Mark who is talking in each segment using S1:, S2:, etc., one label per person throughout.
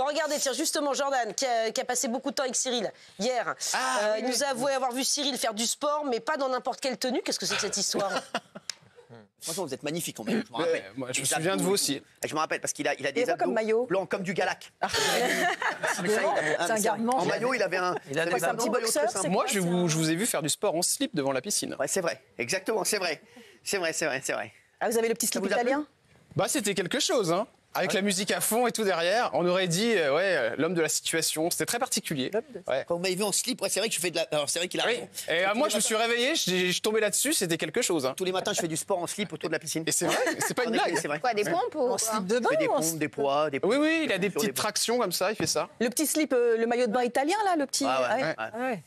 S1: Bon, regardez, tiens, justement, Jordan, qui a passé beaucoup de temps avec Cyril hier, il nous a avoué avoir vu Cyril faire du sport, mais pas dans n'importe quelle tenue. Qu'est-ce que c'est que cette histoire?
S2: Franchement, vous êtes magnifique quand même. Je me rappelle.
S3: Moi, je me souviens de vous aussi.
S2: Je me rappelle parce qu'il a des abdos
S4: comme maillot
S2: blancs comme du Galac.
S4: C'est un garde-manche.
S2: En maillot, il avait un.
S4: C'est un petit boxeur.
S3: Moi, je vous ai vu faire du sport en slip devant la piscine.
S2: Ouais, c'est vrai. Exactement, c'est vrai. C'est vrai.
S4: Ah, vous avez le petit slip
S2: vous a plu
S4: italien?
S3: Bah, c'était quelque chose, hein. Avec la musique à fond et tout derrière, on aurait dit, l'homme de la situation. C'était très particulier. Ouais.
S2: Quand vous m'avez vu en slip, ouais, c'est vrai que je fais de la. Alors, c'est vrai qu'il a raison.
S3: Et moi, je me suis réveillé, je tombais là-dessus, c'était quelque chose. Hein.
S2: Tous les matins, je fais du sport en slip autour de la piscine.
S3: Et c'est vrai, c'est pas une blague.
S2: C'est vrai.
S5: Quoi, des pompes ou
S4: En slip de bain?
S2: Je fais des
S4: ou en
S2: pompes, des poids, des.
S3: Oui, il a des
S2: sur les
S3: petites tractions comme ça, il fait ça.
S4: Le petit slip, le maillot de bain italien, là, le petit.
S2: Ah ouais,
S4: ouais.
S2: ouais.
S4: Ouais.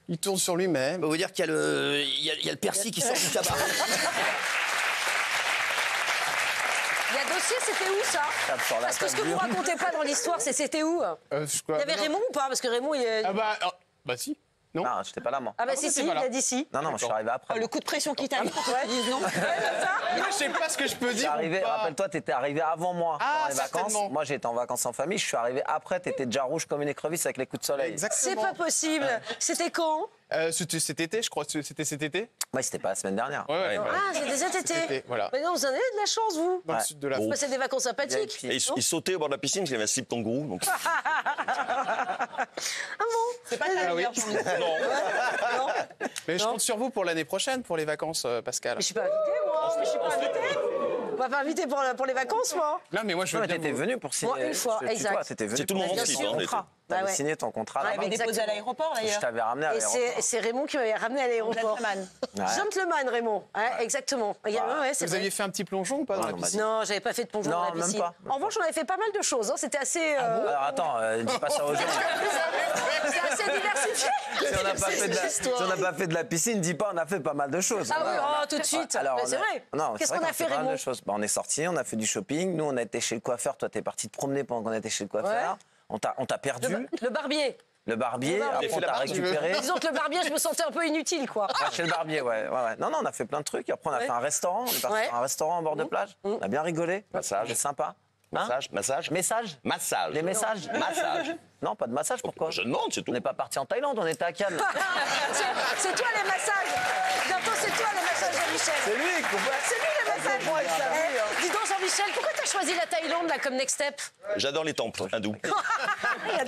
S3: Il tourne sur lui-même.
S2: Je peux vous dire qu'il y a le persil qui sort du tabac.
S1: Il y a dossier, c'était où ça? Parce que ce que vous racontez pas dans l'histoire, c'était où? Il y avait Raymond ou pas? Parce que Raymond, il est...
S3: Bah si. Non.
S6: Non, j'étais pas là, moi.
S1: Ah bah
S3: Ah,
S1: si,
S3: vous
S1: si,
S3: étiez
S1: il
S3: pas là.
S1: a dit si.
S6: Non, moi, je suis arrivé après.
S4: Le coup de pression qui t'a mis pour que tu dises non.
S3: Moi, je sais pas ce que je peux dire. ou pas.
S6: Rappelle-toi, t'étais arrivé avant moi
S3: Ah,
S6: pendant les vacances.
S3: certainement.
S6: Moi, j'étais en vacances en famille. Je suis arrivé après. T'étais déjà rouge comme une écrevisse avec les coups de soleil.
S3: Exactement.
S1: C'est pas possible. C'était quand?
S3: C'était cet été, je crois. C'était cet été.
S6: Ouais, c'était pas la semaine dernière.
S3: Ouais.
S1: Ah, c'était cet été.
S3: été, voilà.
S1: Mais non, vous en avez de la chance, vous.
S3: Dans le sud de la
S1: Vous
S3: France.
S1: passez des vacances sympathiques.
S6: Et
S7: Et il sautait au bord de la piscine, parce qu'il avait un slip kangourou. Donc...
S1: Ah bon?
S4: C'est pas la meilleure journée.
S1: Non.
S3: Mais je compte sur vous pour l'année prochaine, pour les vacances, Pascal.
S1: Mais je suis pas invitée, moi. Je suis pas invitée. On va pas inviter pour les vacances, moi.
S3: Non, mais moi, je
S6: Non,
S3: veux
S6: mais
S3: bien
S6: t'étais
S3: vous-
S6: venu pour signer.
S1: Moi, une fois,
S6: je te tutoie,
S1: exact.
S6: T'étais venu.
S7: C'est tout le monde en
S1: Bien
S7: slip.
S1: sûr,
S7: hein, on était.
S1: contrat. Bah
S6: T'avais
S1: ouais.
S6: signé ton contrat
S1: Ouais,
S6: là-bas.
S4: Mais déposé à l'aéroport,
S6: Je
S4: d'ailleurs.
S6: t'avais ramené à
S1: Et
S6: l'aéroport.
S1: c'est Raymond qui m'avait ramené à l'aéroport.
S4: Gentleman.
S6: Ouais.
S1: Gentleman, Raymond. Ouais, exactement. Ouais, c'est
S3: Vous
S1: vrai.
S3: aviez fait un petit plongeon ou pas dans la
S6: non, bah,
S3: piscine?
S1: Non, j'avais pas fait de plongeon
S6: Non,
S1: dans la
S6: même
S1: piscine.
S6: pas.
S1: En revanche, on avait fait pas mal de choses. Hein. C'était assez.
S6: Alors attends, dis pas ça aux gens.
S1: C'est assez diversifié.
S6: Si on n'a pas fait de la piscine, dis pas on a fait pas mal de choses.
S1: Ah oui, oh, tout de suite.
S6: Alors,
S1: Mais c'est vrai.
S6: Non,
S1: Qu'est-ce
S6: c'est
S1: qu'on
S6: vrai
S1: a fait,
S6: pas mal
S1: Raymond?
S6: de choses. Bah, on est sortis, on a fait du shopping. Nous, on a été chez le coiffeur. Toi, t'es parti te promener pendant qu'on était chez le coiffeur.
S1: Ouais.
S6: On t'a perdu.
S1: Le barbier.
S6: Le barbier. Après, on t'a récupéré.
S1: Disons que le barbier, je me sentais un peu inutile, quoi.
S6: Ah, chez le barbier, ouais. Non, on a fait plein de trucs. Après, on a fait un restaurant. On est parti
S1: Ouais.
S6: faire un restaurant en bord de plage. On a bien rigolé.
S7: Massage.
S6: C'était sympa.
S7: Massage.
S6: Message.
S7: Massage.
S6: Les messages.
S7: Massage.
S6: Non, pas de massage. Pourquoi?
S7: Je demande, c'est tout.
S6: On n'est pas parti en Thaïlande, on était à Cannes.
S1: C'est toi les massages. Bientôt, c'est toi les massages, Jean-Michel.
S6: C'est lui qu'on va.
S1: C'est lui les massages. Dis donc, Jean-Michel, pourquoi t'as choisi la Thaïlande là comme next step?
S7: J'adore les temples hindous.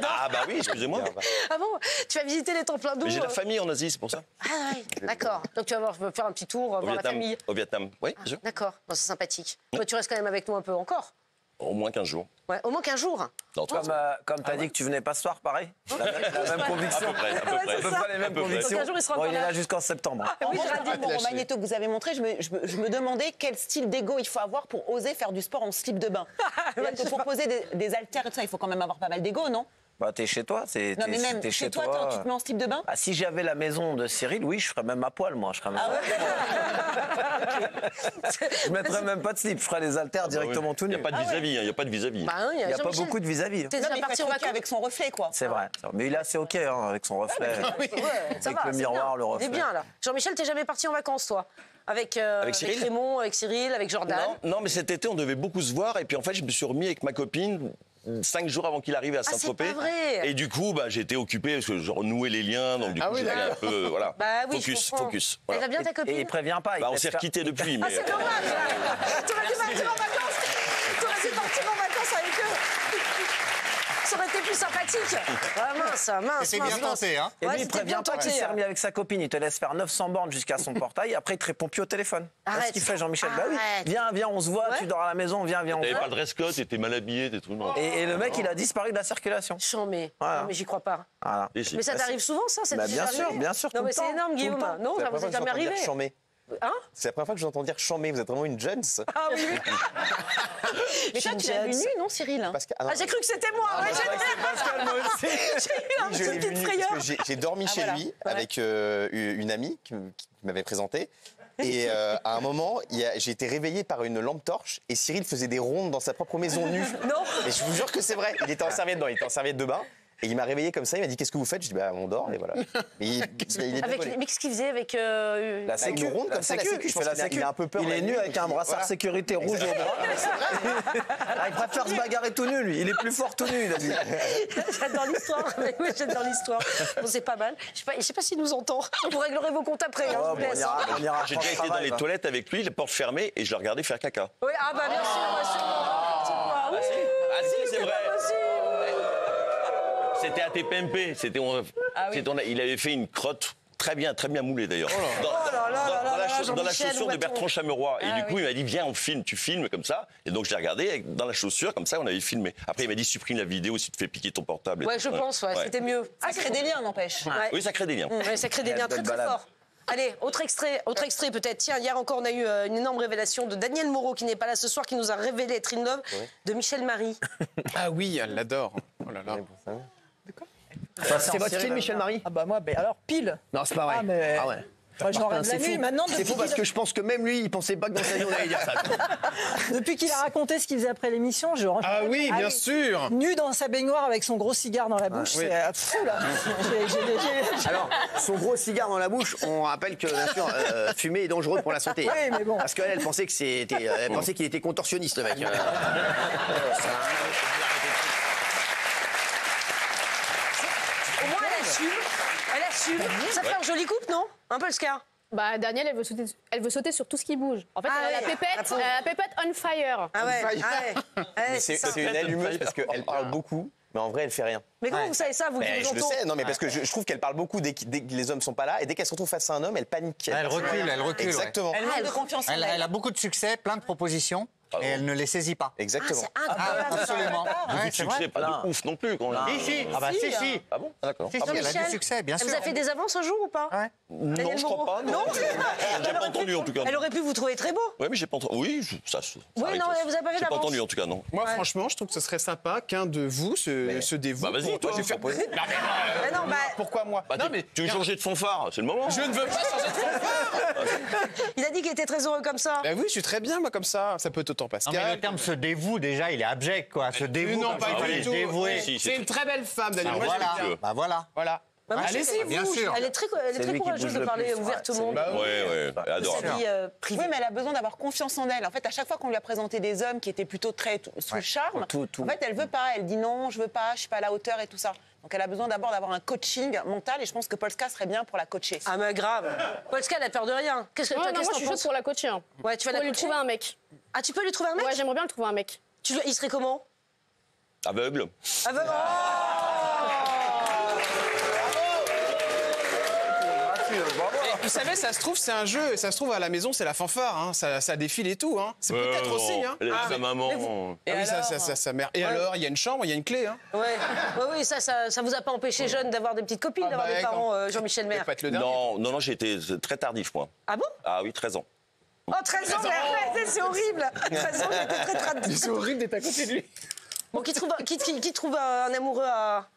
S7: Ah bah oui, excusez-moi.
S1: Ah bon? Tu vas visiter les temples hindous?
S7: Mais j'ai de la famille en Asie, c'est pour ça.
S1: Ah oui, d'accord. Donc tu vas faire un petit tour, voir la famille.
S7: Au Vietnam. Oui, bien sûr.
S1: D'accord, bon, c'est sympathique. Toi, tu restes quand même avec nous un peu encore?
S7: Au moins 15 jours.
S1: Ouais, au moins 15 jours.
S7: Non,
S6: Comme t'as dit que tu venais pas ce soir, pareil. La même conviction.
S7: à peu près.
S6: À peu près les mêmes convictions.
S1: Donc, un jour, il sera
S6: Bon,
S1: encore
S6: il est
S1: là.
S6: là jusqu'en septembre.
S4: En revanche, par rapport au magnéto que vous avez montré, je me demandais quel style d'ego il faut avoir pour oser faire du sport en slip de bain. C'est-à-dire que pour poser des haltères et tout ça, il faut quand même avoir pas mal d'ego, non?
S6: Bah, t'es chez toi,
S4: Non, mais même
S6: t'es
S4: chez toi, quand tu te mets en slip de bain?
S6: Ah, si j'avais la maison de Cyril, oui, je ferais même à poil, moi. Je mettrais même pas de slip, je ferais les haltères directement tout
S7: Il n'y
S6: nu.
S7: a pas de vis-à-vis, il n'y a pas de vis-à-vis.
S1: Bah, oui,
S6: Il n'y a pas
S1: Jean-Michel,
S6: beaucoup de vis-à-vis.
S1: T'es
S4: Non,
S1: déjà
S4: mais
S1: parti en
S4: il faut être
S1: vacances?
S4: avec son reflet, quoi.
S6: C'est vrai. Mais il est assez OK hein, avec son reflet.
S1: Ça
S6: Avec
S1: va,
S6: le
S1: c'est
S6: miroir,
S1: bien.
S6: le reflet.
S1: On est bien là. Jean-Michel, t'es jamais parti en vacances, toi? Avec
S7: Cyril
S1: Raymond, avec Cyril, avec Jordan?
S7: Non, mais cet été, on devait beaucoup se voir. Et puis, en fait, je me suis remis avec ma copine 5 jours avant qu'il arrive à
S1: c'est
S7: Saint-Tropez.
S1: pas vrai.
S7: Et du coup, bah, j'ai été occupé parce que je renouais les liens. Donc, du coup, j'étais un peu. Voilà.
S1: Bah oui, je
S7: Focus,
S1: comprends.
S7: focus.
S1: Elle
S7: Voilà.
S1: va bien ta copine?
S6: Et il prévient pas.
S7: Bah, on s'est requittés depuis.
S1: Ah,
S7: Mais...
S1: c'est dommage. T'aurais dû partir en vacances. T'aurais dû partir en vacances avec eux. Ça aurait été plus sympathique. Ah, mince.
S8: C'était bien tenté, hein.
S6: Et
S1: Ouais,
S6: lui, il
S1: c'était
S6: prévient
S1: bien
S6: pas qu'il
S1: tenté,
S6: s'est
S1: hein.
S6: remis avec sa copine. Il te laisse faire 900 bornes jusqu'à son portail. Après, il te répond plus au téléphone.
S1: Arrête.
S6: Qu'est-ce qu'il fait, Jean-Michel? Bah oui.
S1: Arrête.
S6: Viens, on se voit.
S1: Ouais.
S6: Tu dors à la maison. Viens, on se
S7: T'avais
S6: voit.
S7: pas le dress code, t'étais mal habillé, des trucs. Non.
S6: Et le mec, il a disparu de la circulation.
S1: Chambé.
S6: Voilà.
S1: Non, mais j'y crois pas.
S6: Voilà.
S7: Et c'est-
S1: Mais ça t'arrive souvent, ça?
S6: Bah,
S1: C'est
S6: bien
S1: déjà
S6: sûr,
S1: arrivé
S6: bien sûr,
S1: Non,
S6: tout
S1: mais
S6: le
S1: c'est
S6: temps,
S1: énorme,
S6: tout le
S1: Guillaume.
S6: temps.
S1: Non, ça vous est jamais arrivé. Hein?
S8: C'est la première fois que j'entends dire chambé. Vous êtes vraiment une Jones.
S1: Ah oui.
S4: Mais toi, tu l'as vu nu, non, Cyril?
S8: Parce que,
S1: Ah, j'ai cru que c'était moi. Ouais, j'ai eu un
S8: je
S1: petit
S8: l'ai
S1: petite
S8: vu nu
S1: frayeur.
S8: parce que j'ai dormi chez
S4: voilà.
S8: lui avec une amie qui m'avait présenté. Et à un moment, j'ai été réveillé par une lampe torche et Cyril faisait des rondes dans sa propre maison nue.
S1: Non.
S8: Et je vous jure que c'est vrai. Il était en serviette de bain. Et il m'a réveillé comme ça, il m'a dit qu'est-ce que vous faites? Je dis bah on dort et voilà. Mais il est
S1: Mais qu'est-ce qu'il faisait avec...
S8: la sécu ronde comme ça, la sécu. Je pense qu'il a un peu peur.
S6: Il est nu avec un brassard sécurité rouge au bras. Il préfère se bagarrer tout nu, lui. Il est plus fort tout nu, il a dit.
S1: J'adore l'histoire. Oui, j'adore l'histoire. Bon, c'est pas mal. Je sais pas s'il nous entend. Vous réglerez vos comptes après. Hein,
S6: Oh, bon, on ira
S7: J'ai déjà été dans les toilettes avec lui, les portes fermées, et je le regardais faire caca.
S1: Oui, ah bah bien sûr, sûrement. Oui,
S7: Ah si, c'est vrai.
S1: pas possible.
S7: C'était à TPMP. Il avait fait une crotte très bien moulée d'ailleurs. Dans la chaussure de Bertrand Chameroy. Et du coup, il m'a dit viens, on filme, tu filmes comme ça. Et donc je l'ai regardé dans la chaussure, comme ça, on avait filmé. Après, il m'a dit supprime la vidéo si tu te fais piquer ton portable.
S1: Ouais, je pense, c'était mieux.
S4: Ça crée des liens, n'empêche.
S7: Oui, ça crée des liens.
S1: Ouais, ça crée des liens très très forts. Allez, autre extrait peut-être. Tiens, hier encore, on a eu une énorme révélation de Daniel Moreau, qui n'est pas là ce soir, qui nous a révélé être in love de Michel Marie.
S3: Ah oui, elle l'adore. Oh là là.
S2: C'est votre style, Michel Marie?
S5: Ah bah moi, alors pile.
S2: Non, c'est pas vrai.
S5: Ah, mais-
S2: Ah ouais.
S5: Moi, je rêve la
S2: C'est
S5: nuit.
S2: fou.
S5: Maintenant,
S2: C'est fou parce que je pense que même lui, il pensait pas que dans sa vie on allait dire ça.
S5: depuis qu'il a raconté ce qu'il faisait après l'émission, je
S3: Ah oui, bien sûr.
S5: Nu dans sa baignoire avec son gros cigare dans la bouche,
S3: oui.
S5: c'est fou là.
S2: Alors, son gros cigare dans la bouche, on rappelle que, bien sûr, fumer est dangereux pour la santé.
S5: Oui, mais bon.
S2: Parce qu'elle, elle pensait qu'il était contorsionniste, le mec.
S1: Au moins, elle assume. Elle assume. Ça fait un joli couple, non? Un peu le scar.
S9: Bah, Daniel, elle veut sauter sur tout ce qui bouge. En fait,
S1: Ah
S9: elle a
S1: ouais,
S9: la pépette on fire.
S1: Ah ouais.
S8: Mais c'est une allumeuse parce qu'elle parle beaucoup, mais en vrai, elle fait rien.
S1: Mais comment vous savez ça, vous qui
S8: Mais
S1: nous
S8: je le
S1: entendez?
S8: sais, non, mais parce que je trouve qu'elle parle beaucoup dès que les hommes sont pas là, et dès qu'elle se retrouve face à un homme, elle panique.
S10: Elle recule.
S8: Exactement.
S4: Elle manque de confiance en
S10: Elle
S4: elle.
S10: a beaucoup de succès, plein de propositions, et elle ne les saisit pas.
S8: Exactement.
S1: C'est incroyable.
S10: Absolument.
S7: Beaucoup
S10: Ouais,
S7: de
S10: c'est
S7: succès,
S10: vrai.
S7: pas de ouf non plus. Quand on l'a-
S10: Si. Ah bah si.
S7: Ah bon? Ah, d'accord.
S10: Si,
S1: Non,
S10: elle a
S1: Michel,
S10: du succès, bien
S1: elle
S10: sûr.
S1: vous a fait des avances un jour ou pas?
S10: Ouais.
S1: Daniel
S7: Non, je crois
S1: Moreau.
S7: pas. Non, j'ai pas entendu en tout cas.
S1: Elle aurait pu vous trouver très beau.
S7: Oui, mais j'ai pas entendu. Oui, ça
S1: Oui,
S7: arrive,
S1: non,
S7: ça.
S1: vous avez pas fait
S7: J'ai pas
S1: d'avance.
S7: entendu en tout cas, non.
S3: Moi, franchement, je trouve que ce serait sympa qu'un de vous se dévoue.
S7: Bah vas-y, toi,
S3: je vais faire.
S7: propose.
S1: Mais non, bah,
S3: Pourquoi moi?
S7: Bah,
S3: Non, mais
S7: tu veux changer de fanfare, c'est le moment.
S3: je ne veux pas changer de fanfare.
S1: il a dit qu'il était très heureux comme ça.
S3: Bah oui, je suis très bien, moi, comme ça. Ça peut être autant
S10: Non, mais
S3: Pascal.
S10: le terme se dévoue, déjà, il est abject, quoi. Se dévoue.
S3: Non,
S10: comme
S3: pas
S10: ça,
S3: du
S10: il est
S3: tout.
S10: dévoué.
S7: Si,
S3: C'est une très belle femme, Daniel.
S10: Ah,
S3: Moi, je
S10: voilà.
S3: l'aime bien.
S10: Bah voilà.
S3: Voilà.
S1: Bah, moi, je sais,
S10: bien
S1: vous,
S10: sûr.
S1: Elle est très
S6: lui qui
S1: courageuse
S6: bouge
S1: de
S6: le
S1: parler
S6: plus.
S1: ouvertement
S3: Bah oui.
S7: Ouais, elle
S1: de
S7: adore.
S1: sa vie privée.
S4: Oui, mais elle a besoin d'avoir confiance en elle. En fait, à chaque fois qu'on lui a présenté des hommes qui étaient plutôt très sous le charme,
S6: Tout.
S4: en fait, elle veut pas. Elle dit non, je veux pas, je suis pas à la hauteur et tout ça. Donc, elle a besoin d'abord d'avoir un coaching mental et je pense que Polska serait bien pour la coacher.
S1: Ah, mais grave. Polska, elle a peur de rien. Qu'est-ce que
S9: Ouais,
S1: toi,
S9: non,
S1: qu'est-ce
S9: moi,
S1: que
S9: je suis
S1: t'en
S9: chaude
S1: penses?
S9: pour la coacher. Hein.
S1: Ouais, tu vas
S9: Pour
S1: la
S9: lui
S1: coacher.
S9: trouver un mec.
S1: Ah, tu peux lui trouver un mec?
S9: Ouais, j'aimerais bien lui trouver un mec.
S1: Il serait comment?
S7: Aveugle.
S1: Ah, bah,
S3: Et vous savez, ça se trouve, c'est un jeu. Et ça se trouve, à la maison, c'est la fanfare. Hein. Ça défile et tout. Hein. C'est peut-être aussi. Hein.
S7: Sa maman.
S3: Ah oui, sa mère. Et alors, il y a une chambre, il y a une clé. Hein.
S1: ouais. Oui, ça vous a pas empêché, jeune, d'avoir des petites copines,
S3: Ah
S1: d'avoir
S3: bah,
S1: des parents, Jean-Michel
S3: Ça peut
S1: Maire.
S3: pas être le dernier.
S7: Non, j'ai été très tardif, moi.
S1: Ah bon?
S7: Ah oui, 13 ans.
S1: Oh, 13 ans, mais arrête, c'est horrible. 13 ans, j'étais très traditionnelle.
S3: C'est horrible d'être à côté de lui.
S1: Bon, qui trouve un amoureux à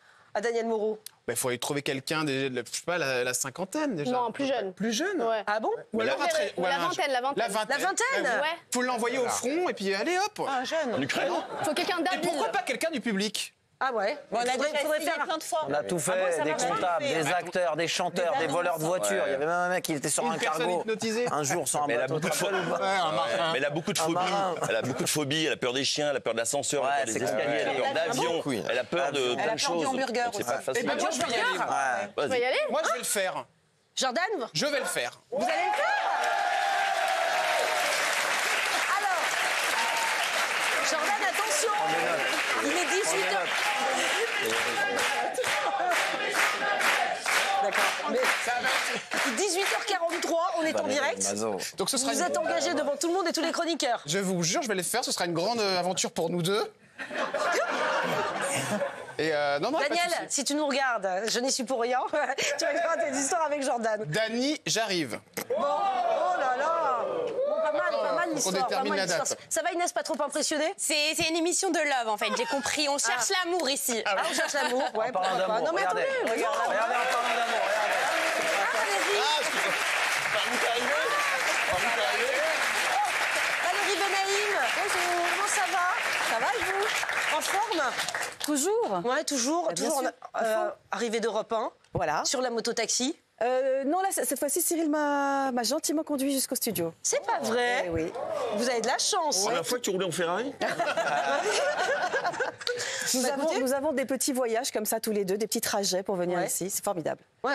S1: Daniel Moreau?
S3: Il faut aller trouver quelqu'un, déjà, je sais pas, la cinquantaine déjà.
S9: Non, plus jeune.
S3: Plus jeune?
S9: Ouais.
S1: Ah bon?
S3: Ou alors
S9: Ou la vingtaine.
S3: La vingtaine.
S1: La vingtaine?
S9: Ouais.
S3: Faut l'envoyer au front et puis allez hop.
S4: Un jeune.
S7: En Ukraine?
S9: Faut quelqu'un
S3: Et
S9: d'habile.
S3: pourquoi pas quelqu'un du public?
S1: Ah ouais?
S4: Bon, on a
S1: Faudrait
S4: déjà essayé
S1: faire
S4: plein de fois.
S6: On a tout fait,
S4: bon, ça
S6: des
S4: marche pas.
S6: comptables, des acteurs, des chanteurs, des voleurs de voitures. Il y avait même un mec qui était sur
S3: Une
S6: un
S3: personne
S6: cargo.
S3: hypnotisée.
S6: Un jour sur un
S7: Mais elle a
S6: bateau.
S7: beaucoup de
S6: tu te rappelles ou pas
S7: Mais elle a beaucoup de phobies.
S6: marin.
S7: Elle a beaucoup de phobies. Elle a peur des chiens, elle a peur de l'ascenseur,
S6: Ouais,
S7: elle a peur des
S6: c'est
S7: escaliers, elle a
S6: compliqué.
S7: peur d'avions,
S6: Oui.
S7: elle a peur de
S6: Elle a
S7: plein
S4: peur
S7: de
S4: du
S7: choses.
S4: hamburger
S7: Donc, c'est
S4: aussi.
S7: pas facile.
S3: Eh ben moi je vais y aller.
S6: Ouais.
S9: Tu vas y aller?
S3: Moi je vais le faire.
S1: Jordan,
S3: Je vais le faire.
S1: vous allez le faire? Alors, Jordan, attention, il est 18h. D'accord. Mais 18h43, on est en direct.
S6: Mazo.
S3: Donc ce sera
S1: Vous êtes engagés devant tout le monde et tous les chroniqueurs.
S3: Je vous jure, je vais le faire. Ce sera une grande aventure pour nous deux. Et non, pas de
S1: Daniel,
S3: souci.
S1: si tu nous regardes, je n'y suis pour rien. Tu vas faire tes histoires avec Jordan.
S3: Dany, j'arrive.
S1: Bon, oh là là. Bon, pas mal l'histoire.
S3: On détermine
S1: pas mal
S3: la
S1: l'histoire.
S3: date.
S1: Ça va Inès, pas trop impressionnée?
S11: C'est une émission de love en fait, j'ai compris. On cherche l'amour ici.
S1: Ah, on cherche l'amour. Ouais,
S6: En parlant
S1: pourquoi pas.
S6: d'amour,
S1: Non mais
S6: regardez.
S1: attendez,
S6: Regardez, en parlant d'amour, regardez.
S1: Valérie Benaïm. Comment ça va?
S12: Ça va et vous?
S1: En forme?
S12: Toujours?
S1: Ouais, toujours.
S12: Bien
S1: Toujours
S12: sûr.
S1: arrivé d'Europe 1.
S12: Voilà.
S1: Sur la moto-taxi.
S12: Non, là, cette fois-ci, Cyril m'a gentiment conduit jusqu'au studio.
S1: C'est pas vrai?
S12: Oui.
S1: Vous avez de la chance.
S7: La fois que tu roulais en Ferrari?
S12: Nous avons des petits voyages comme ça tous les deux, des petits trajets pour venir ici. C'est formidable.
S1: Ouais.